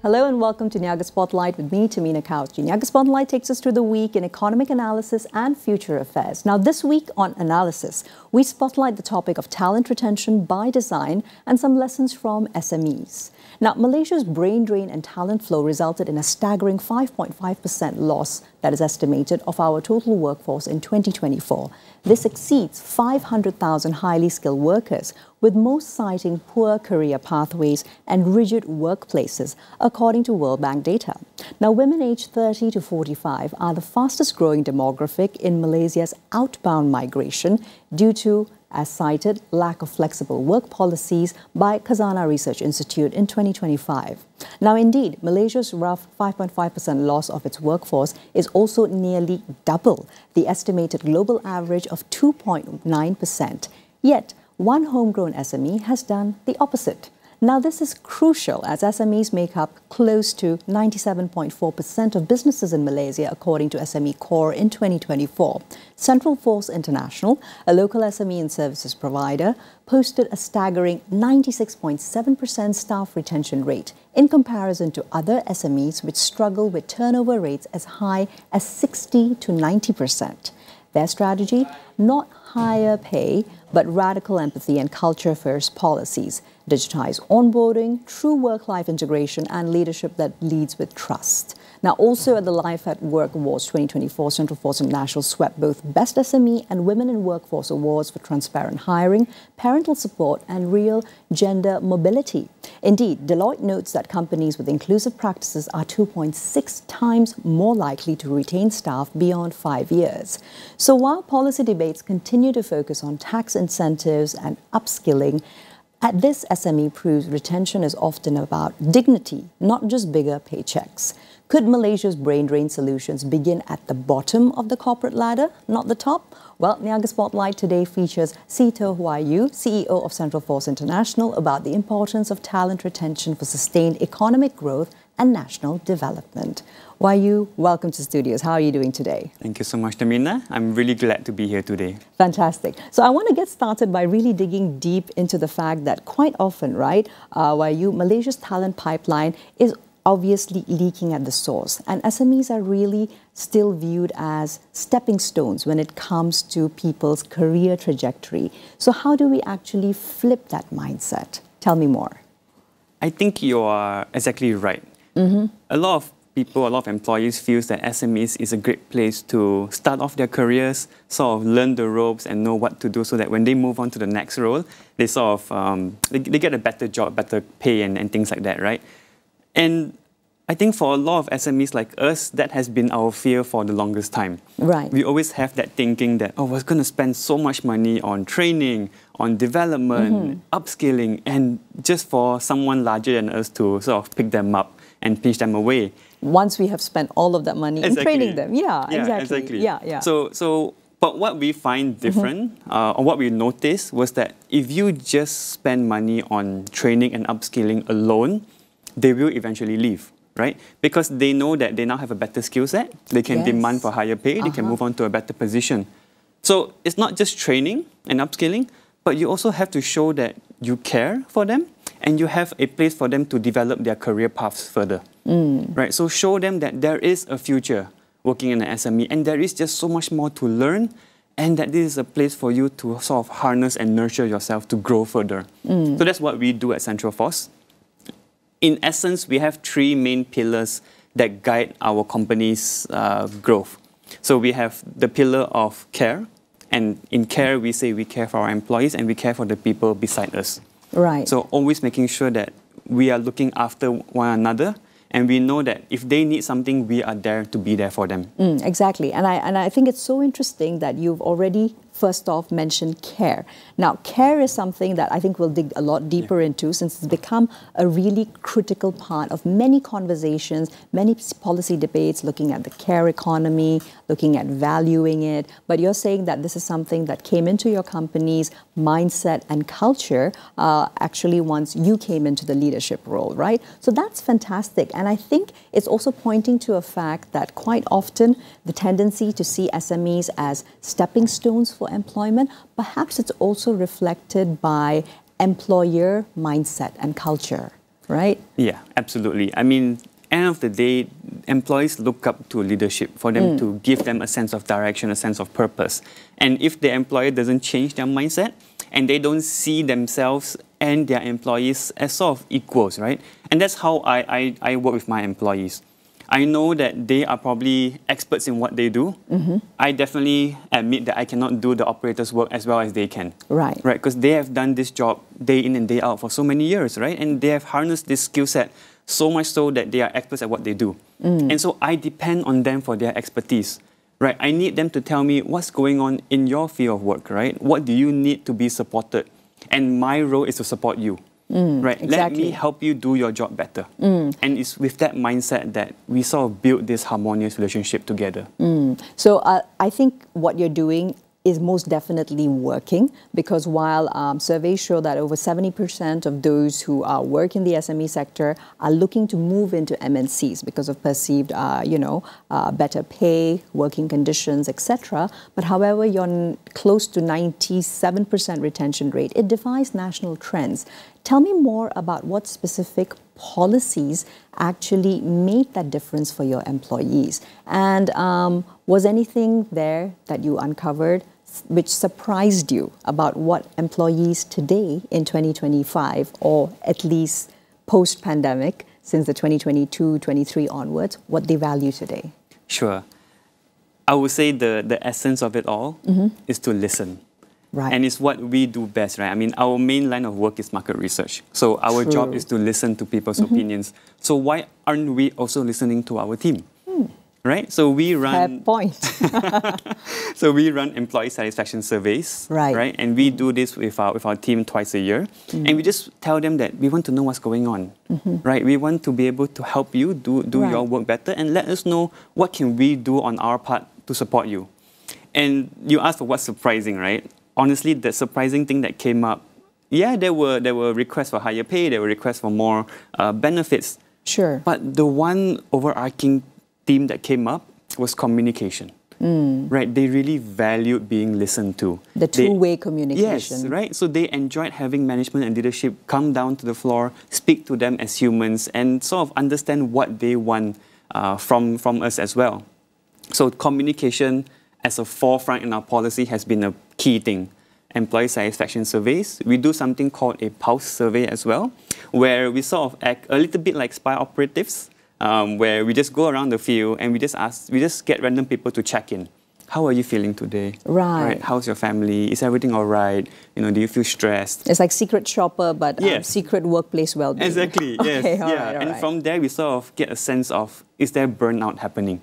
Hello and welcome to NIAGA Spotlight with me, Tamina Kauchi. NIAGA Spotlight takes us through the week in economic analysis and future affairs. Now, this week on Analysis, we spotlight the topic of talent retention by design and some lessons from SMEs. Now, Malaysia's brain drain and talent flow resulted in a staggering 5.5% loss that is estimated of our total workforce in 2024. This exceeds 500,000 highly skilled workers, with most citing poor career pathways and rigid workplaces, according to World Bank data. Now, women aged 30 to 45 are the fastest growing demographic in Malaysia's outbound migration due to, as cited, lack of flexible work policies by Khazanah Research Institute in 2025. Now, indeed, Malaysia's rough 5.5% loss of its workforce is also nearly double the estimated global average of 2.9%. Yet, one homegrown SME has done the opposite. Now, this is crucial as SMEs make up close to 97.4% of businesses in Malaysia, according to SME Core in 2024. Central Force International, a local SME and services provider, posted a staggering 96.7% staff retention rate in comparison to other SMEs which struggle with turnover rates as high as 60 to 90%. Their strategy? Not higher pay, but radical empathy and culture-first policies, digitized onboarding, true work-life integration, and leadership that leads with trust. Now, also at the Life at Work Awards 2024, Central Force International swept both Best SME and Women in Workforce Awards for transparent hiring, parental support, and real gender mobility. Indeed, Deloitte notes that companies with inclusive practices are 2.6 times more likely to retain staff beyond 5 years. So while policy debates continue to focus on tax incentives and upskilling, at this SME proves retention is often about dignity, not just bigger paychecks. Could Malaysia's brain drain solutions begin at the bottom of the corporate ladder, not the top? Well, NIAGA Spotlight today features Toh Wai Yu, CEO of Central Force International, about the importance of talent retention for sustained economic growth and national development. Wai Yu, welcome to studios. How are you doing today? Thank you so much, Tamina. I'm really glad to be here today. Fantastic. So I want to get started by really digging deep into the fact that quite often, right, Wai Yu, Malaysia's talent pipeline is obviously leaking at the source, and SMEs are really still viewed as stepping stones when it comes to people's career trajectory. So how do we actually flip that mindset? Tell me more. I think you are exactly right. A lot of people, a lot of employees feel that SMEs is a great place to start off their careers, sort of learn the ropes and know what to do so that when they move on to the next role, they sort of, they get a better job, better pay and things like that, right? And I think for a lot of SMEs like us, that has been our fear for the longest time. Right. We always have that thinking that, oh, we're going to spend so much money on training, on development, upskilling, and just for someone larger than us to sort of pick them up and push them away. Once we have spent all of that money in training them. Yeah, exactly. Yeah. But what we find different, or what we noticed, was that if you just spend money on training and upskilling alone, they will eventually leave, right? Because they know that they now have a better skill set, they can demand for higher pay, they can move on to a better position. So it's not just training and upskilling, but you also have to show that you care for them and you have a place for them to develop their career paths further, right? So show them that there is a future working in an SME and there is just so much more to learn, and that this is a place for you to sort of harness and nurture yourself to grow further. So that's what we do at Central Force. In essence, we have three main pillars that guide our company's growth. So we have the pillar of care, and in care, we say we care for our employees and we care for the people beside us. Right. So always making sure that we are looking after one another, and we know that if they need something, we are there to be there for them. Exactly. And I think it's so interesting that you've already, first off, mentioned care. Now, care is something that I think we'll dig a lot deeper into, since it's become a really critical part of many conversations, many policy debates, looking at the care economy, looking at valuing it. But you're saying that this is something that came into your company's mindset and culture actually once you came into the leadership role, right? So that's fantastic. And I think it's also pointing to a fact that quite often the tendency to see SMEs as stepping stones for employment, perhaps it's also reflected by employer mindset and culture. right? Yeah, absolutely. I mean, end of the day, employees look up to leadership for them to give them a sense of direction, a sense of purpose. And if the employer doesn't change their mindset and they don't see themselves and their employees as sort of equals, right? And that's how I work with my employees. I know that they are probably experts in what they do. I definitely admit that I cannot do the operator's work as well as they can. Right. Right, because they have done this job day in and day out for so many years, right? And they have harnessed this skill set so much so that they are experts at what they do. And so I depend on them for their expertise, right? I need them to tell me what's going on in your field of work, right? What do you need to be supported? And my role is to support you. Right, exactly. Let me help you do your job better. And it's with that mindset that we sort of build this harmonious relationship together. So I think what you're doing is most definitely working, because while surveys show that over 70% of those who work in the SME sector are looking to move into MNCs because of perceived, better pay, working conditions, etc. But however, you're close to 97% retention rate. It defies national trends. Tell me more about what specific policies actually made that difference for your employees. And was anything there that you uncovered which surprised you about what employees today in 2025, or at least post-pandemic, since the 2022-23 onwards, what they value today? Sure. I would say the essence of it all is to listen. Right. And it's what we do best, right? I mean, our main line of work is market research. So our job is to listen to people's opinions. So why aren't we also listening to our team? Right? So we run... Fair point. So we run employee satisfaction surveys, right? And we do this with our team twice a year. And we just tell them that we want to know what's going on, right? We want to be able to help you do your work better, and let us know what can we do on our part to support you. And you asked for what's surprising, right? Honestly, the surprising thing that came up, yeah, there were requests for higher pay, there were requests for more benefits. Sure. But the one overarching theme that came up was communication. Right? They really valued being listened to. The two-way communication. Yes, right? So they enjoyed having management and leadership come down to the floor, speak to them as humans, and sort of understand what they want from us as well. So communication as a forefront in our policy has been a key thing. Employee satisfaction surveys. We do something called a pulse survey as well, where we sort of act a little bit like spy operatives, where we just go around the field and we just get random people to check in. How are you feeling today? Right. How's your family? Is everything all right? Do you feel stressed? It's like secret shopper, but secret workplace well-being. Exactly, yes. Okay, And from there, we sort of get a sense of, is there burnout happening?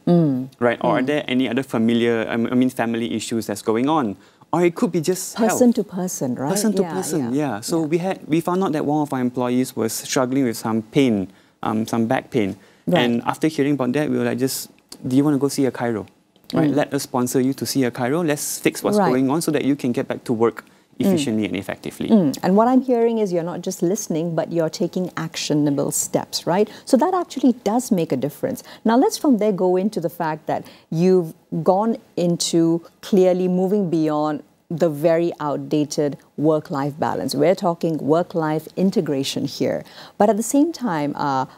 Right? Or are there any other family issues that's going on? Or it could be just person to person, right? Person to person, yeah. So we found out that one of our employees was struggling with some pain, some back pain. Right. And after hearing about that, we were like, do you want to go see a chiro? Right? Let us sponsor you to see a chiro. Let's fix what's going on so that you can get back to work efficiently and effectively. And what I'm hearing is you're not just listening, but you're taking actionable steps, right? So that actually does make a difference. Now let's from there go into the fact that you've gone into clearly moving beyond the very outdated work-life balance. We're talking work-life integration here. But at the same time,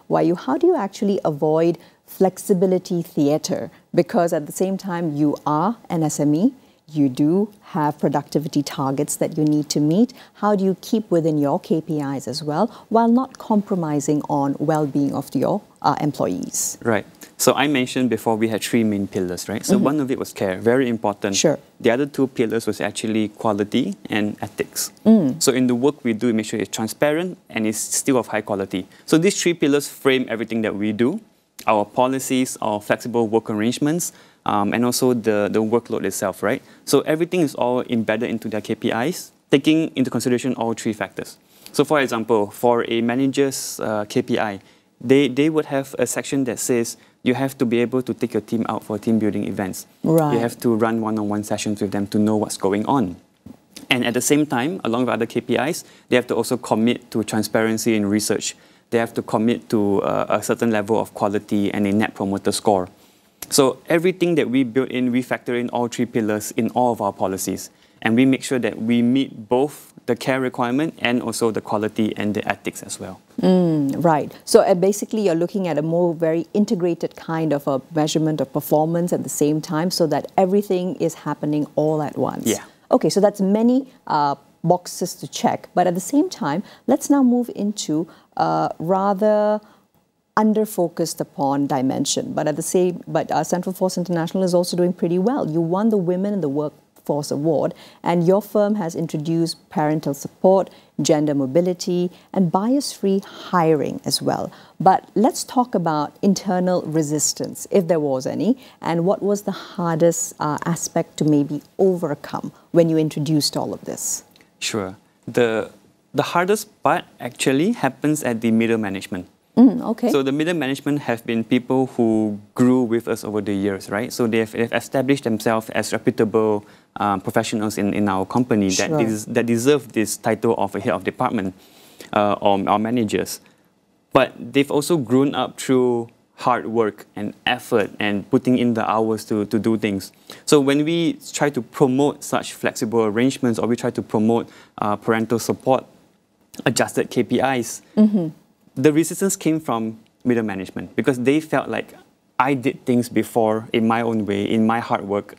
Wai Yu, how do you actually avoid flexibility theater? Because at the same time, you are an SME, you do have productivity targets that you need to meet. How do you keep within your KPIs as well, while not compromising on well-being of your employees? Right. So I mentioned before we had three main pillars, right? So one of it was care, very important. Sure. The other two pillars was actually quality and ethics. So in the work we do, we make sure it's transparent and it's still of high quality. So these three pillars frame everything that we do, our policies, our flexible work arrangements, and also the workload itself, right? So everything is all embedded into their KPIs, taking into consideration all three factors. So for example, for a manager's KPI, they would have a section that says you have to be able to take your team out for team building events. Right. You have to run one-on-one sessions with them to know what's going on. And at the same time, along with other KPIs, they have to also commit to transparency in research. They have to commit to a certain level of quality and a net promoter score. So everything that we build in, we factor in all three pillars in all of our policies. And we make sure that we meet both the care requirement and also the quality and the ethics as well. Right. So basically you're looking at a more very integrated kind of a measurement of performance at the same time so that everything is happening all at once. Yeah. Okay, so that's many boxes to check. But at the same time, let's now move into rather under-focused upon dimension. But at the same, Central Force International is also doing pretty well. You won the Women in the Workforce Award, and your firm has introduced parental support, gender mobility, and bias-free hiring as well. But let's talk about internal resistance, if there was any, and what was the hardest aspect to maybe overcome when you introduced all of this? Sure. The hardest part actually happens at the middle management. Okay. So the middle management have been people who grew with us over the years, right? So they've established themselves as reputable professionals in our company that deserve this title of a head of department or managers. But they've also grown up through hard work and effort and putting in the hours to do things. So when we try to promote such flexible arrangements or we try to promote parental support, adjusted KPIs, the resistance came from middle management because they felt like I did things before in my own way, in my hard work.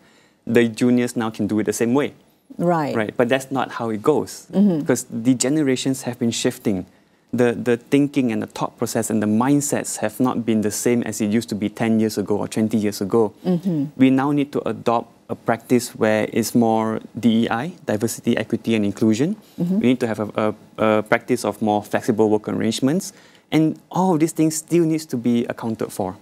The juniors now can do it the same way. Right. Right. But that's not how it goes because the generations have been shifting. The thinking and the thought process and the mindsets have not been the same as it used to be 10 years ago or 20 years ago. We now need to adopt a practice where it's more DEI, diversity, equity, and inclusion. We need to have a practice of more flexible work arrangements. And all of these things still needs to be accounted for.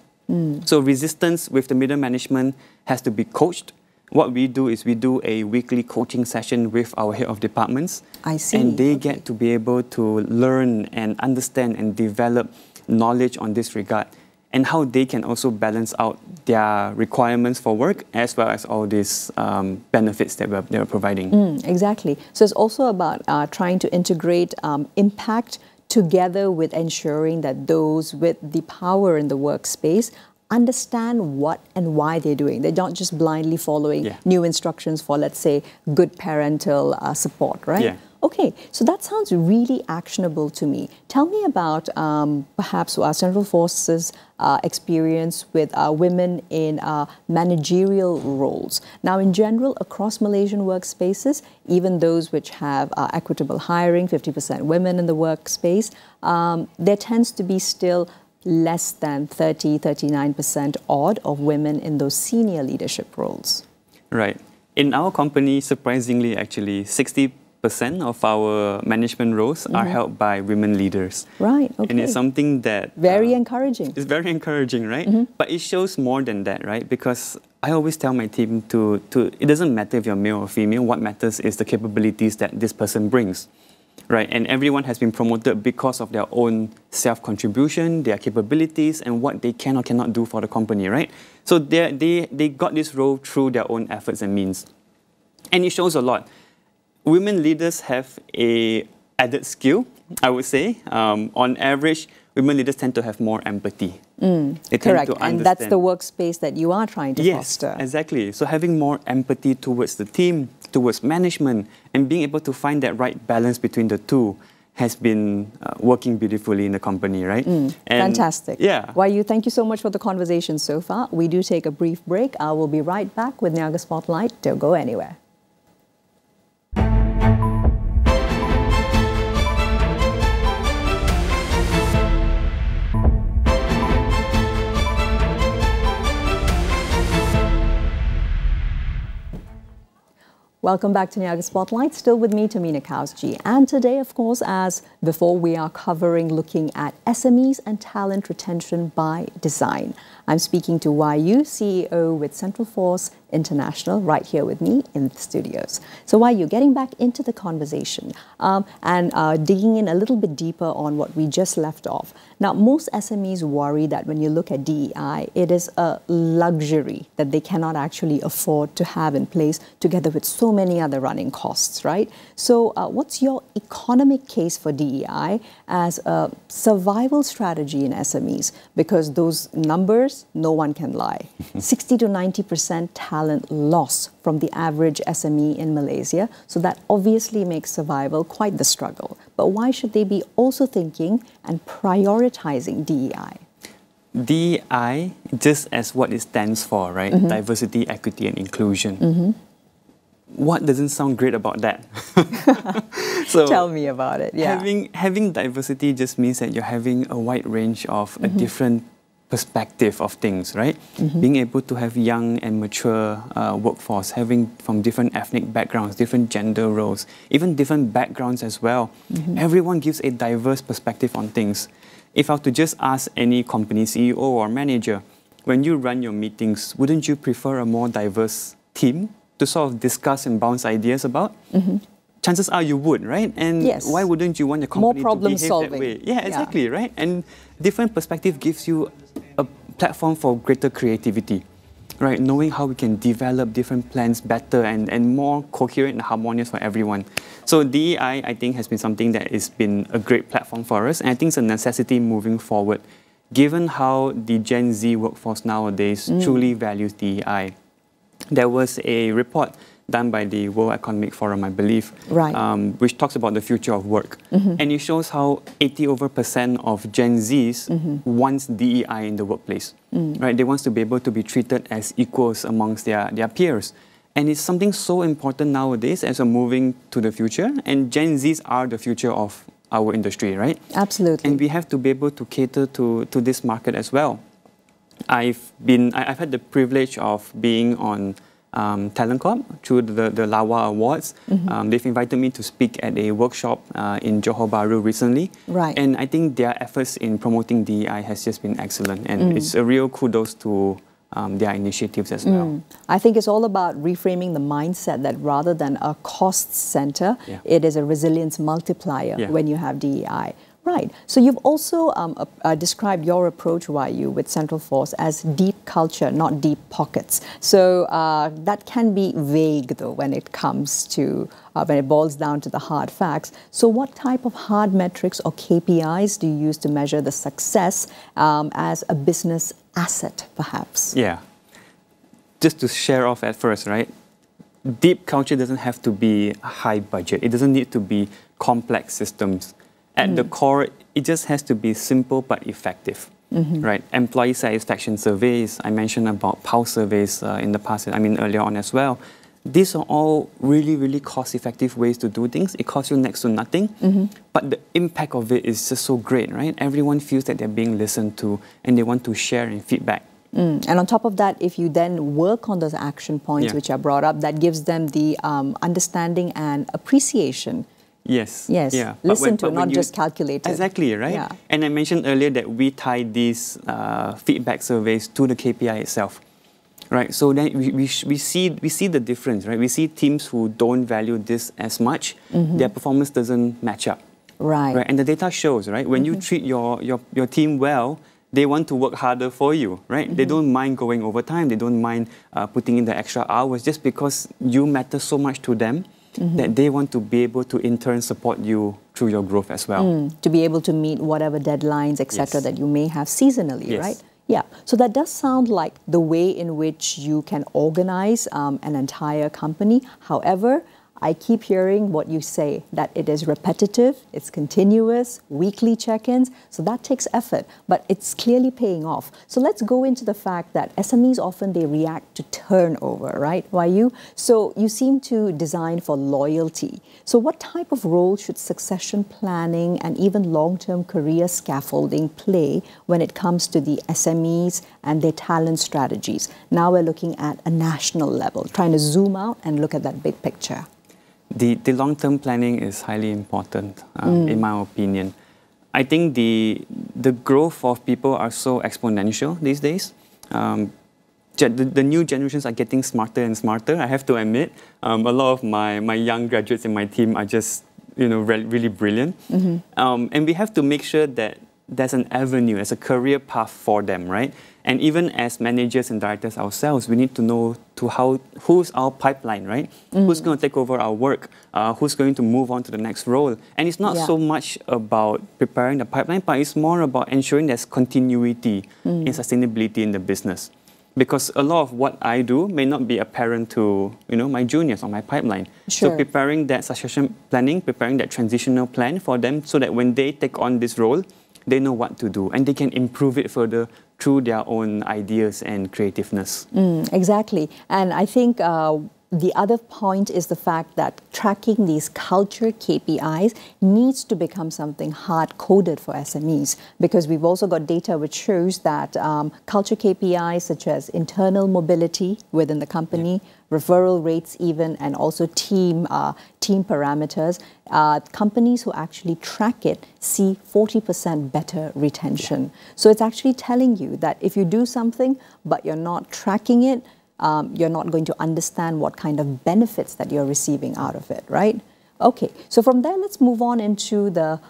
So resistance with the middle management has to be coached. What we do is we do a weekly coaching session with our head of departments. I see. And they get to be able to learn and understand and develop knowledge on this regard and how they can also balance out their requirements for work as well as all these benefits that they're providing. Exactly. So it's also about trying to integrate impact together with ensuring that those with the power in the workspace understand what and why they're doing. They're not just blindly following new instructions for, let's say, good parental support, right? Yeah. Okay, so that sounds really actionable to me. Tell me about perhaps Central Force's experience with women in managerial roles. Now, in general, across Malaysian workspaces, even those which have equitable hiring, 50% women in the workspace, there tends to be still less than 39% odd of women in those senior leadership roles. Right. In our company, surprisingly, actually, 60% of our management roles are held by women leaders. Right, okay. And it's something that... Very encouraging. It's very encouraging, right? But it shows more than that, right? Because I always tell my team it doesn't matter if you're male or female, what matters is the capabilities that this person brings. Right, and everyone has been promoted because of their own self-contribution, their capabilities, and what they can or cannot do for the company, right? So they got this role through their own efforts and means. And it shows a lot. Women leaders have an added skill, I would say. On average, women leaders tend to have more empathy. They Correct, tend to and that's the workspace that you are trying to foster. Yes, exactly. So having more empathy towards the team, towards management, and being able to find that right balance between the two has been working beautifully in the company, right? Fantastic. Yeah. Wai Yu, thank you so much for the conversation so far. We do take a brief break. I will be right back with NIAGA Spotlight. Don't go anywhere. Welcome back to NIAGA Spotlight. Still with me, Tamina Kausji. And today, of course, as before, we are looking at SMEs and talent retention by design. I'm speaking to Wai Yu, CEO with Central Force International, right here with me in the studios. So Wai Yu, getting back into the conversation and digging in a little bit deeper on what we just left off. Now, most SMEs worry that when you look at DEI, it is a luxury that they cannot actually afford to have in place together with so many other running costs, right? So what's your economic case for DEI as a survival strategy in SMEs? Because those numbers, no one can lie. 60 to 90% talent talent loss from the average SME in Malaysia. So that obviously makes survival quite the struggle. But why should they be also thinking and prioritizing DEI? DEI, just as what it stands for, right? Diversity, equity, and inclusion. What doesn't sound great about that? So tell me about it. Yeah. Having diversity just means that you're having a wide range of a different perspective of things, right? Being able to have young and mature workforce, having from different ethnic backgrounds, different gender roles, even different backgrounds as well. Everyone gives a diverse perspective on things. If I were to just ask any company CEO or manager, when you run your meetings, wouldn't you prefer a more diverse team to sort of discuss and bounce ideas about? Chances are you would, right? And why wouldn't you want your company to behave that way? Yeah, exactly, right? And different perspective gives you a platform for greater creativity, right? Knowing how we can develop different plans better and more coherent and harmonious for everyone. So DEI, I think, has been something that has been a great platform for us, and I think it's a necessity moving forward, given how the Gen Z workforce nowadays truly values DEI. There was a report done by the World Economic Forum, I believe, which talks about the future of work. And it shows how 80% of Gen Zs wants DEI in the workplace. Right? They want to be able to be treated as equals amongst their peers. And it's something so important nowadays as we're moving to the future. And Gen Zs are the future of our industry, right? Absolutely. And we have to be able to cater to this market as well. I've had the privilege of being on Talent Corp through the LAWA Awards. They've invited me to speak at a workshop in Johor Bahru recently. Right. And I think their efforts in promoting DEI has just been excellent. And it's a real kudos to their initiatives as well. I think it's all about reframing the mindset that rather than a cost center, it is a resilience multiplier when you have DEI. Right. So you've also described your approach, Wai Yu, with Central Force as deep culture, not deep pockets. So that can be vague, though, when it comes to, when it boils down to the hard facts. So what type of hard metrics or KPIs do you use to measure the success as a business asset, perhaps? Yeah. Just to share off at first, right? Deep culture doesn't have to be high budget. It doesn't need to be complex systems. At the core, it just has to be simple but effective, right? Employee satisfaction surveys, I mentioned about PULSE surveys in the past, earlier on as well. These are all really, really cost-effective ways to do things. It costs you next to nothing, but the impact of it is just so great, right? Everyone feels that they're being listened to and they want to share and feedback. And on top of that, if you then work on those action points which are brought up, that gives them the understanding and appreciation. Yes. Yeah. Listen to, not just calculate it. Exactly, right? Yeah. And I mentioned earlier that we tie these feedback surveys to the KPI itself, right? So then we see the difference, right? We see teams who don't value this as much, their performance doesn't match up. Right. And the data shows, right? When you treat your team well, they want to work harder for you, right? They don't mind going overtime. They don't mind putting in the extra hours just because you matter so much to them. That they want to be able to in turn support you through your growth as well. To be able to meet whatever deadlines, etc., that you may have seasonally, right? Yeah. So that does sound like the way in which you can organize an entire company. However, I keep hearing what you say, that it is repetitive, it's continuous, weekly check-ins, so that takes effort, but it's clearly paying off. So let's go into the fact that SMEs often, they react to turnover, right, Wai Yu? So you seem to design for loyalty. So what type of role should succession planning and even long-term career scaffolding play when it comes to the SMEs and their talent strategies? Now we're looking at a national level, trying to zoom out and look at that big picture. The long-term planning is highly important, in my opinion. I think the growth of people are so exponential these days. The new generations are getting smarter and smarter, I have to admit. A lot of my young graduates in my team are just really brilliant. And we have to make sure that there's an avenue, there's a career path for them, right? And even as managers and directors ourselves, we need to know who's our pipeline, right? Who's going to take over our work? Who's going to move on to the next role? And it's not so much about preparing the pipeline, but it's more about ensuring there's continuity and sustainability in the business. because a lot of what I do may not be apparent to my juniors on my pipeline. Sure. So preparing that succession planning, preparing that transitional plan for them so that when they take on this role, they know what to do and they can improve it further through their own ideas and creativeness. Exactly. And I think the other point is the fact that tracking these culture KPIs needs to become something hard-coded for SMEs, because we've also got data which shows that culture KPIs such as internal mobility within the company, referral rates even, and also team parameters, companies who actually track it see 40% better retention. So it's actually telling you that if you do something but you're not tracking it, you're not going to understand what kind of benefits that you're receiving out of it, right? Okay, so from there, let's move on into the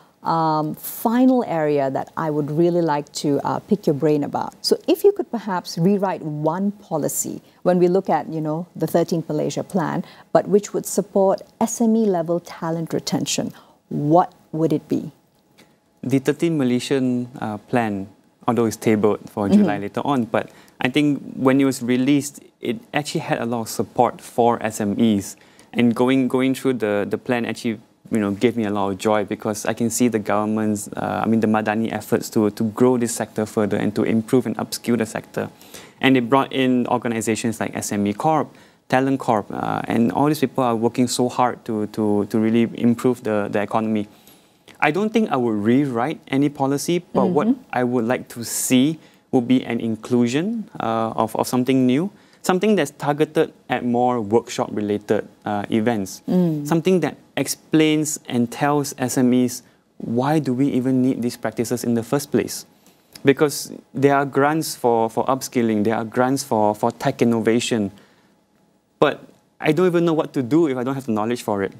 final area that I would really like to pick your brain about. So if you could perhaps rewrite one policy when we look at, the 13th Malaysia Plan, but which would support SME level talent retention, what would it be? The 13th Malaysian Plan, although it's tabled for July later on, but I think when it was released, it actually had a lot of support for SMEs. And going through the plan actually, gave me a lot of joy, because I can see the government's, the Madani efforts to grow this sector further and to improve and upskill the sector. And it brought in organizations like SME Corp, Talent Corp, and all these people are working so hard to really improve the economy. I don't think I would rewrite any policy, but what I would like to see would be an inclusion of something new, something that's targeted at more workshop-related events, something that explains and tells SMEs why do we even need these practices in the first place. Because there are grants for upskilling, there are grants for tech innovation, but I don't even know what to do if I don't have the knowledge for it.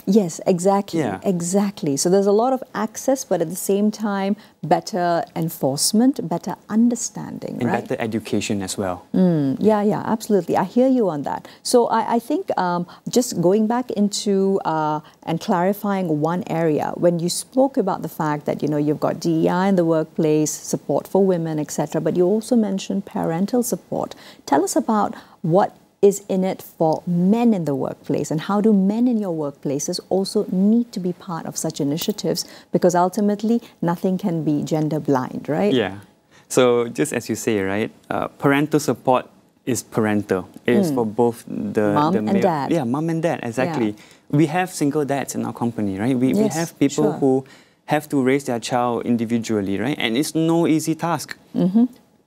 Yes, exactly. Yeah. Exactly. So there's a lot of access, but at the same time, better enforcement, better understanding, and right? better education as well. Yeah, absolutely. I hear you on that. So I think just going back into and clarifying one area, when you spoke about the fact that, you've got DEI in the workplace, support for women, etc., but you also mentioned parental support. Tell us about what is in it for men in the workplace, and how do men in your workplaces also need to be part of such initiatives, because ultimately nothing can be gender blind, right? Yeah. So just as you say, right, parental support is parental. It is for both the Mom and male, dad. Yeah, mom and dad, exactly. Yeah. We have single dads in our company, right? We have people who have to raise their child individually, right? And it's no easy task.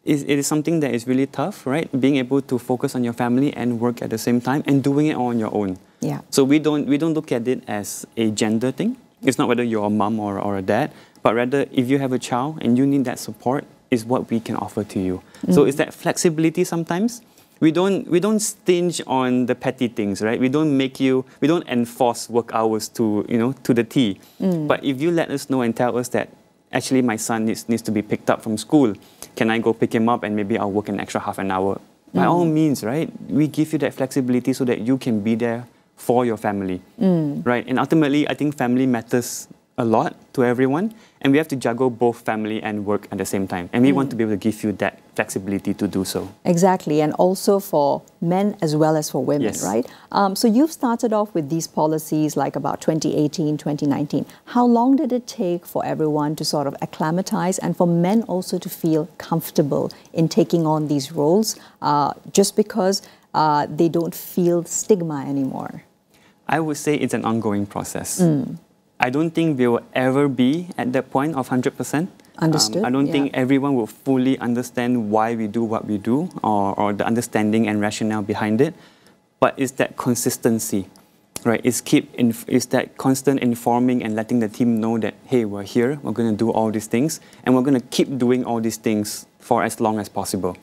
It is something that is really tough, right? Being able to focus on your family and work at the same time and doing it on your own. Yeah. So we don't look at it as a gender thing. It's not whether you're a mom or a dad, but rather if you have a child and you need that support, is what we can offer to you. So it's that flexibility sometimes. We don't stinge on the petty things, right? We don't enforce work hours to the T. But if you let us know and tell us that actually my son needs to be picked up from school, can I go pick him up and maybe I'll work an extra half an hour? By all means, right? We give you that flexibility so that you can be there for your family, right? And ultimately, I think family matters a lot to everyone, and we have to juggle both family and work at the same time. And we want to be able to give you that flexibility to do so. Exactly, and also for men as well as for women, Yes. right? So you've started off with these policies like about 2018, 2019. How long did it take for everyone to sort of acclimatize and for men also to feel comfortable in taking on these roles just because they don't feel stigma anymore? I would say it's an ongoing process. I don't think we will ever be at that point of 100%. Understood. I don't think everyone will fully understand why we do what we do or the understanding and rationale behind it. But it's that consistency, right? It's that constant informing and letting the team know that, hey, we're here, we're going to do all these things, and we're going to keep doing all these things for as long as possible.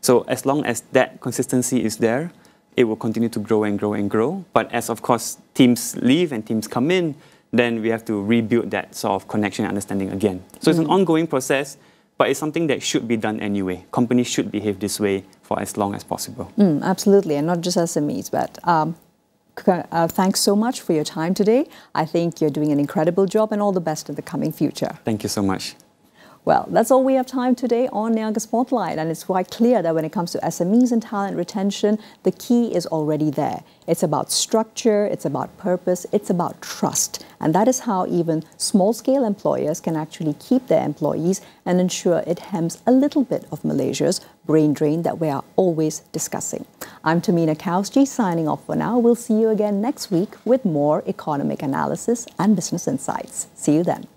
So as long as that consistency is there, it will continue to grow and grow and grow. But as, of course, teams leave and teams come in, then we have to rebuild that sort of connection and understanding again. So it's an ongoing process, but it's something that should be done anyway. Companies should behave this way for as long as possible. Absolutely, and not just SMEs, but thanks so much for your time today. I think you're doing an incredible job, and all the best in the coming future. Thank you so much. Well, that's all we have time today on NIAGA Spotlight, and it's quite clear that when it comes to SMEs and talent retention, the key is already there. It's about structure, it's about purpose, it's about trust, and that is how even small-scale employers can actually keep their employees and ensure it hems a little bit of Malaysia's brain drain that we are always discussing. I'm Tamina Kausji signing off for now. We'll see you again next week with more economic analysis and business insights. See you then.